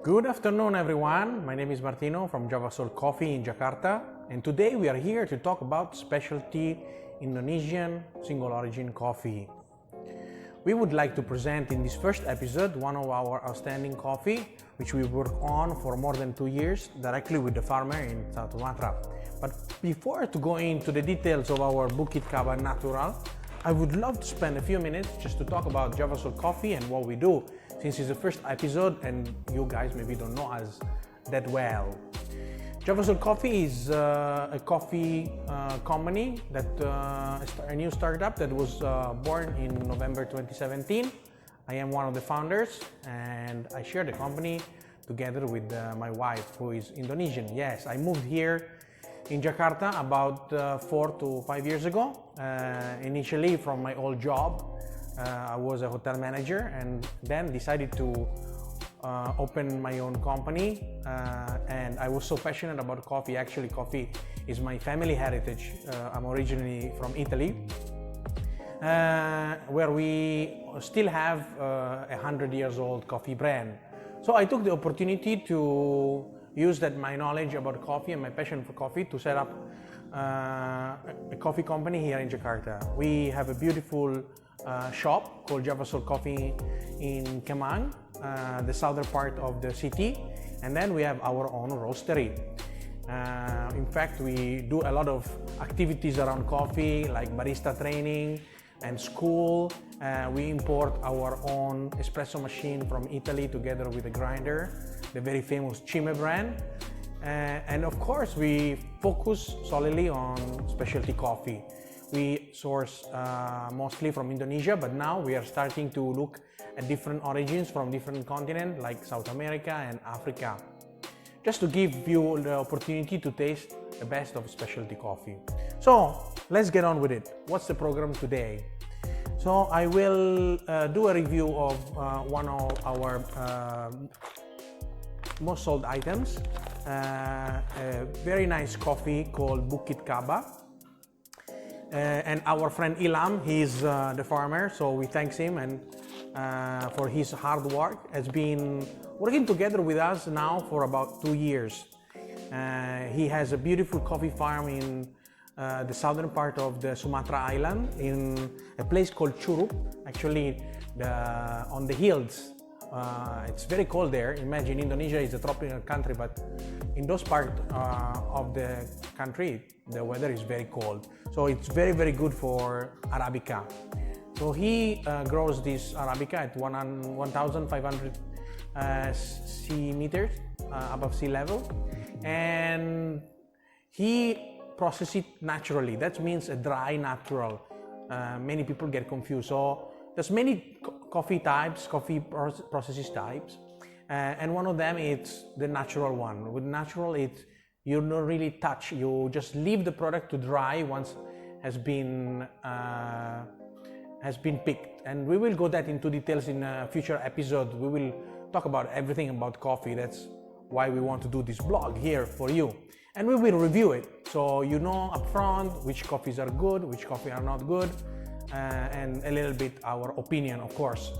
Good afternoon, everyone. My name is Martino from Javasol Coffee in Jakarta, and today we are here to talk about specialty Indonesian single origin coffee. We would like to present in this first episode one of our outstanding coffee, which we work on for more than 2 years directly with the farmer in South Sumatra. But before to go into the details of our Bukit Kaba Natural, I would love to spend a few minutes just to talk about Javasol Coffee and what we do, since it's the first episode and you guys maybe don't know us that well. Javasol Coffee is a coffee company that a new startup that was born in November 2017. I am one of the founders and I share the company together with my wife, who is Indonesian. Yes, I moved here in Jakarta about 4 to 5 years ago. Initially from my old job, I was a hotel manager and then decided to open my own company, and I was so passionate about coffee. Actually, coffee is my family heritage. I'm originally from Italy, where we still have a 100 years old coffee brand. So I took the opportunity to use my knowledge about coffee and my passion for coffee to set up a coffee company here in Jakarta. We have a beautiful shop called Javasol Coffee in Kemang, the southern part of the city, and then we have our own roastery. In fact, we do a lot of activities around coffee, like barista training and school. We import our own espresso machine from Italy together with a grinder, the very famous Cime brand. And of course, we focus solely on specialty coffee. We source mostly from Indonesia, but now we are starting to look at different origins from different continents like South America and Africa, just to give you the opportunity to taste the best of specialty coffee. So let's get on with it. What's the program today? So I will do a review of one of our most sold items, a very nice coffee called Bukit Kaba. And our friend Ilham, he's the farmer, so we thank him and for his hard work. Has been working together with us now for about 2 years. He has a beautiful coffee farm in the southern part of the Sumatra island, in a place called Curup, actually on the hills. It's very cold there. Imagine Indonesia is a tropical country, but in those parts of the country, the weather is very cold. So it's very, very good for Arabica. So he grows this Arabica at 1,500 meters above sea level, and he processes it naturally. That means a dry natural. Many people get confused. So there's many coffee types, coffee processes types, and one of them is the natural one. With natural, you don't really touch. You just leave the product to dry once has been picked. And we will go that into details in a future episode. We will talk about everything about coffee. That's why we want to do this blog here for you. And we will review it, so you know upfront which coffees are good, which coffee are not good. And a little bit our opinion, of course.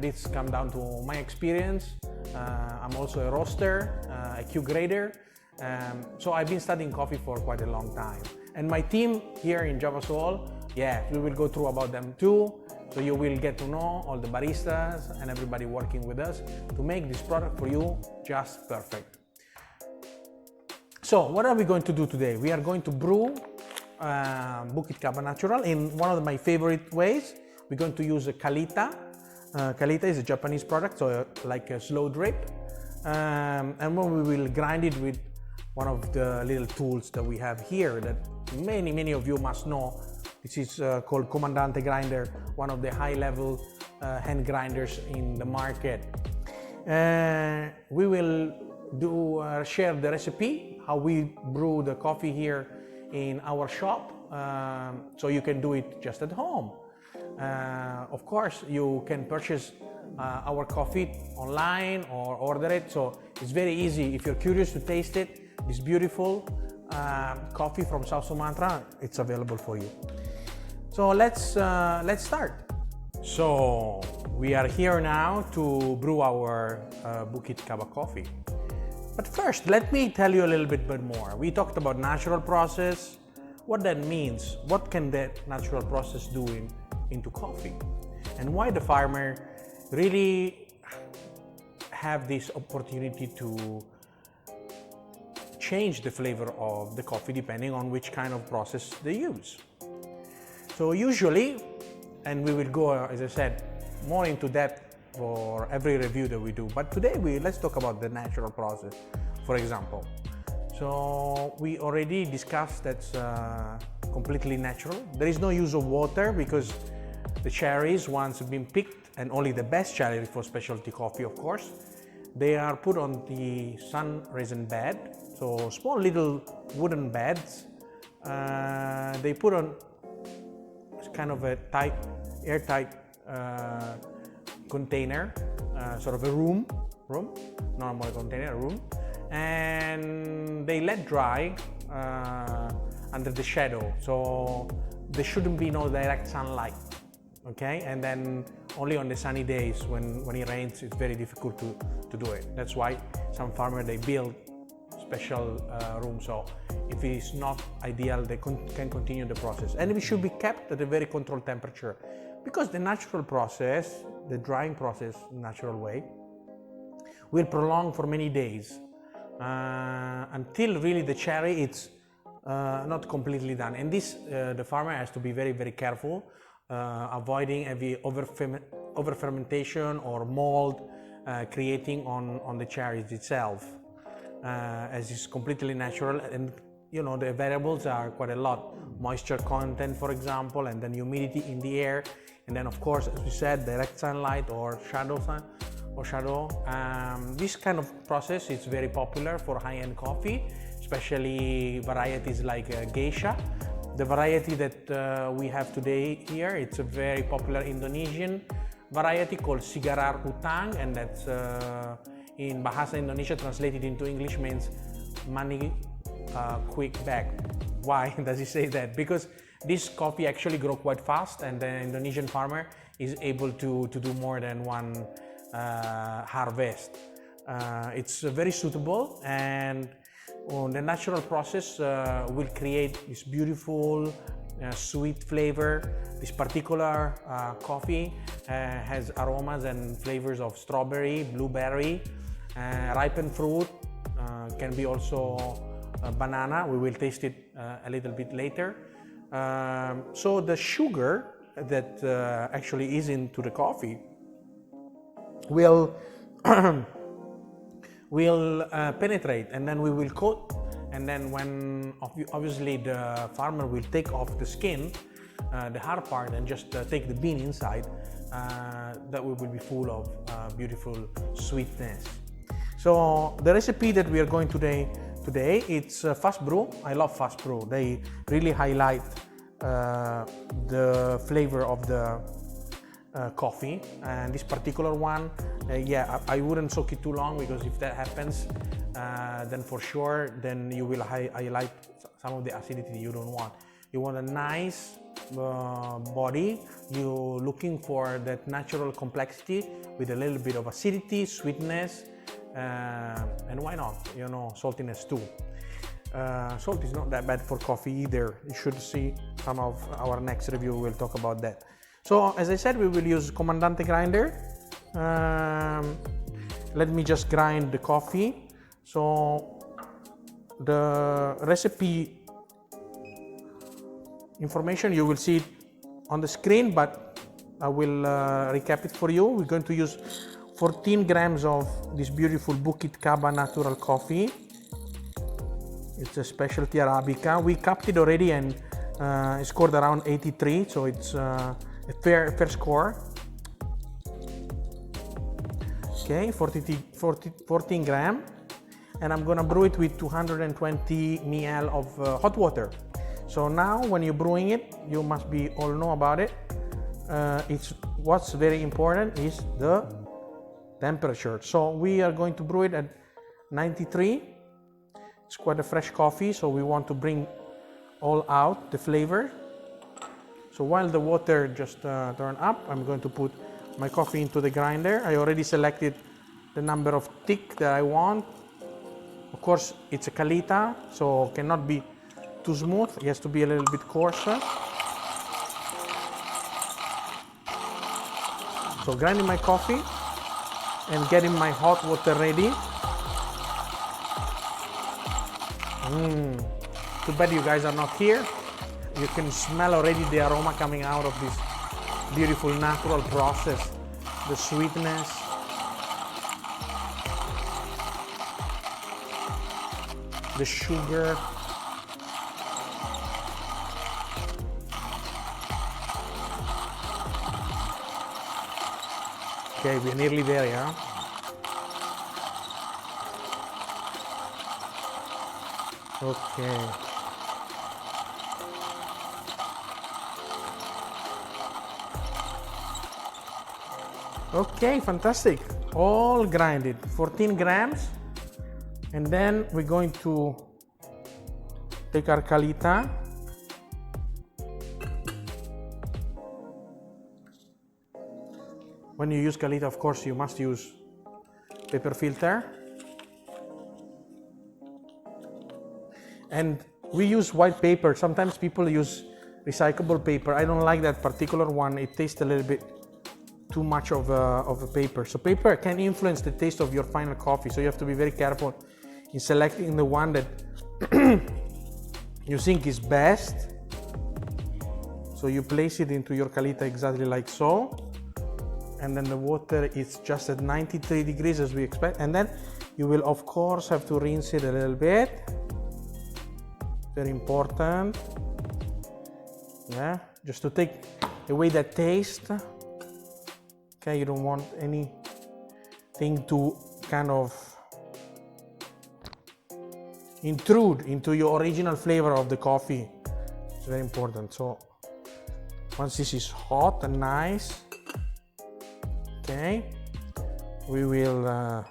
This comes down to my experience. I'm also a roaster, a Q grader. So I've been studying coffee for quite a long time. And my team here in Javasol, we will go through about them too. So you will get to know all the baristas and everybody working with us to make this product for you just perfect. So what are we going to do today? We are going to brew Bukit Kaba Natural in one of my favorite ways. We're going to use a Kalita. Kalita is a Japanese product, so like a slow drip. And when we will grind it with one of the little tools that we have here that many of you must know. This is called Comandante grinder, one of the high-level hand grinders in the market. We will share the recipe, how we brew the coffee here in our shop, so you can do it just at home. Of course, you can purchase our coffee online or order it, so it's very easy. If you're curious to taste it, this beautiful coffee from South Sumatra, it's available for you. So let's start. So We are here now to brew our Bukit Kaba coffee. But first, let me tell you a little bit more. We talked about natural process, what that means, what can that natural process do into coffee, and why the farmer really have this opportunity to change the flavor of the coffee depending on which kind of process they use. So usually, and we will go, as I said, more into depth for every review that we do, but today let's talk about the natural process, for example. So we already discussed that's completely natural. There is no use of water because the cherries, once been picked, and only the best cherry for specialty coffee, of course, they are put on the sun resin bed, so small little wooden beds. They put on kind of a tight, airtight container, sort of a room, normal container, room, and they let dry under the shadow, so there shouldn't be no direct sunlight. Okay, and then only on the sunny days when it rains, it's very difficult to do it. That's why some farmers, they build special rooms, so if it is not ideal, they can continue the process, and it should be kept at a very controlled temperature, because the natural process, the drying process, natural way, will prolong for many days until really the cherry it's not completely done. And this the farmer has to be very, very careful, avoiding heavy over fermentation or mold creating on the cherries itself, as it's completely natural. And you know, the variables are quite a lot: moisture content, for example, and then humidity in the air, and then of course, as we said, direct sunlight or shadow. This kind of process is very popular for high-end coffee, especially varieties like Geisha. The variety that we have today here, it's a very popular Indonesian variety called Sigarar Utang, and that's in Bahasa Indonesia translated into English means money quick back. Why does he say that? Because this coffee actually grows quite fast, and the Indonesian farmer is able to do more than one harvest. It's very suitable, and the natural process will create this beautiful sweet flavor. This particular coffee has aromas and flavors of strawberry, blueberry, ripened fruit, can be also banana. We will taste it a little bit later. So the sugar that actually is into the coffee will penetrate, and then we will coat, and then when obviously the farmer will take off the skin, the hard part, and just take the bean inside, that will be full of beautiful sweetness. So the recipe that we are going today it's fast brew. I love fast brew. They really highlight the flavor of the coffee, and this particular one, I wouldn't soak it too long, because if that happens, then for sure, then you will highlight some of the acidity you don't want. You want a nice body. You're looking for that natural complexity with a little bit of acidity, sweetness, and why not, you know, saltiness too. Salt is not that bad for coffee either. You should see some of our next review. We'll talk about that. So as I said, we will use Comandante grinder. Let me just grind the coffee. So the recipe information, you will see it on the screen, but I will recap it for you. We're going to use 14 grams of this beautiful Bukit Kaba natural coffee. It's a specialty Arabica. We capped it already, and it scored around 83, so it's a fair score. Okay, 14 gram, and I'm gonna brew it with 220 ml of hot water. So now when you're brewing it, you must be all know about it. What's very important is the temperature. So we are going to brew it at 93. It's quite a fresh coffee, so we want to bring all out the flavor. So while the water just turn up, I'm going to put my coffee into the grinder. I already selected the number of tick that I want. Of course, it's a Kalita, so cannot be too smooth. It has to be a little bit coarser. So grinding my coffee and getting my hot water ready. Too bad you guys are not here. You can smell already the aroma coming out of this beautiful natural process. The sweetness. The sugar. Okay, we're nearly there, yeah? Okay. Okay, fantastic. All grinded, 14 grams. And then we're going to take our Kalita. When you use Kalita, of course, you must use paper filter. And we use white paper. Sometimes people use recyclable paper. I don't like that particular one. It tastes a little bit too much of a paper. So paper can influence the taste of your final coffee. So you have to be very careful in selecting the one that you think is best. So you place it into your Kalita exactly like so. And then the water is just at 93 degrees as we expect. And then you will of course have to rinse it a little bit. Very important. Yeah, just to take away that taste. Okay, you don't want anything to kind of intrude into your original flavor of the coffee. It's very important. So once this is hot and nice, okay, we will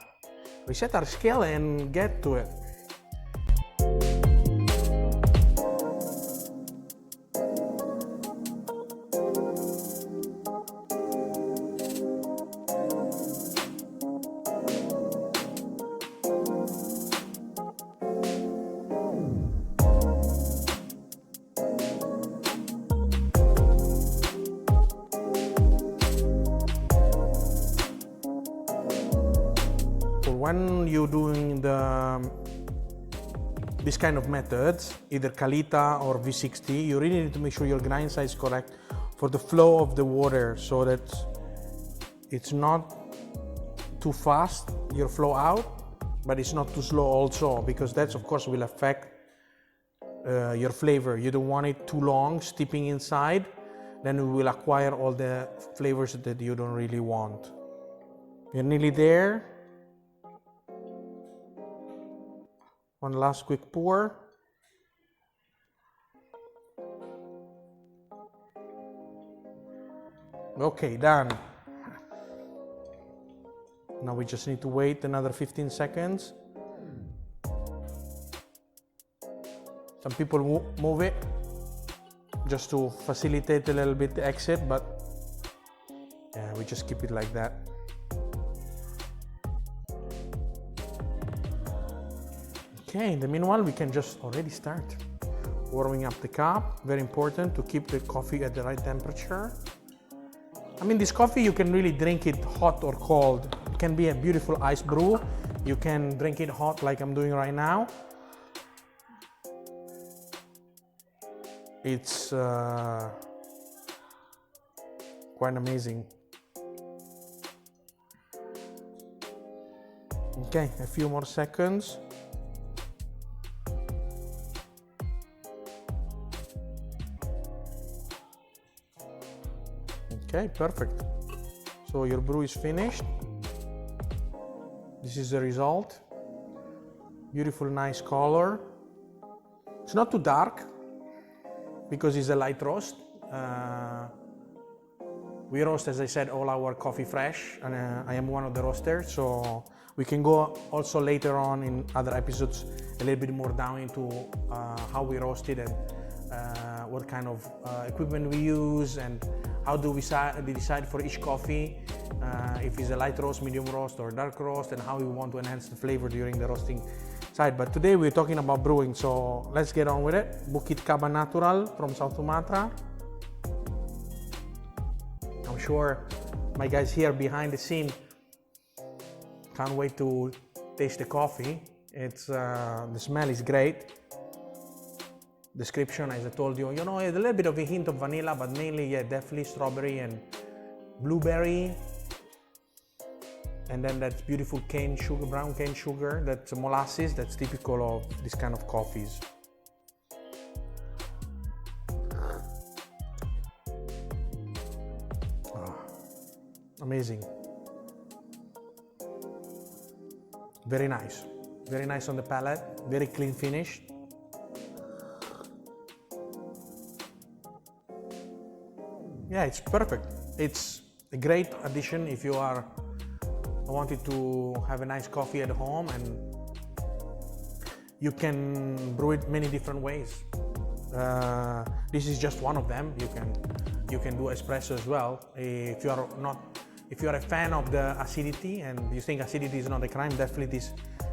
reset our scale and get to it. When you're doing this kind of methods, either Kalita or V60, you really need to make sure your grind size is correct for the flow of the water, so that it's not too fast, your flow out, but it's not too slow also, because that's of course will affect your flavor. You don't want it too long, steeping inside, then you will acquire all the flavors that you don't really want. You're nearly there. One last quick pour. Okay, done. Now we just need to wait another 15 seconds. Some people move it just to facilitate a little bit the exit, but yeah, we just keep it like that. Okay, in the meanwhile, we can just already start warming up the cup. Very important to keep the coffee at the right temperature. I mean, this coffee, you can really drink it hot or cold. It can be a beautiful ice brew. You can drink it hot like I'm doing right now. It's quite amazing. Okay, a few more seconds. Okay, perfect. So your brew is finished. This is the result. Beautiful, nice color. It's not too dark because it's a light roast. We roast, as I said, all our coffee fresh, and I am one of the roasters, so we can go also later on in other episodes a little bit more down into how we roast it and what kind of equipment we use and how do we decide for each coffee if it's a light roast, medium roast, or dark roast, and how you want to enhance the flavor during the roasting side. But today we're talking about brewing, so let's get on with it. Bukit Kaba Natural from South Sumatra. I'm sure my guys here behind the scene can't wait to taste the coffee. It's the smell is great. Description, as I told you, a little bit of a hint of vanilla, but mainly, yeah, definitely strawberry and blueberry. And then that's beautiful cane sugar, brown cane sugar, that's molasses, that's typical of this kind of coffees. Amazing. Very nice on the palate, very clean finish. Yeah, it's perfect. It's a great addition if you are wanting to have a nice coffee at home, and you can brew it many different ways. This is just one of them. You can do espresso as well. If you are a fan of the acidity and you think acidity is not a crime, definitely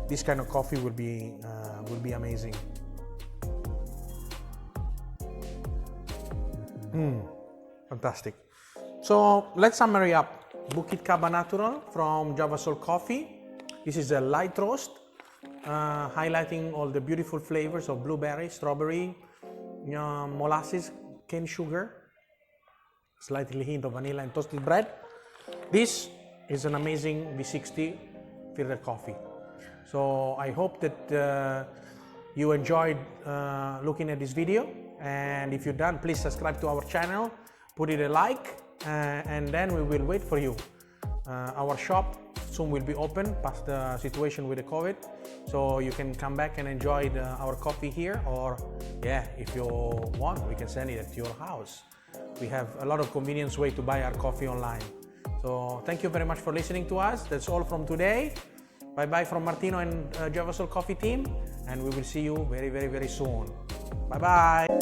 this kind of coffee will be amazing. Fantastic. So let's summary up. Bukit Kaba Natural from Java Soul Coffee. This is a light roast, highlighting all the beautiful flavors of blueberry, strawberry, molasses, cane sugar, slightly hint of vanilla and toasted bread. This is an amazing V60 filter coffee. So I hope that you enjoyed looking at this video, and if you're done, please subscribe to our channel, put it a like, and then we will wait for you. Our shop soon will be open past the situation with the COVID, so you can come back and enjoy our coffee here, or yeah, if you want, we can send it to your house. We have a lot of convenience way to buy our coffee online. So thank you very much for listening to us. That's all from today. Bye bye from Martino and Java Soul Coffee team, and we will see you very, very, very soon. Bye bye.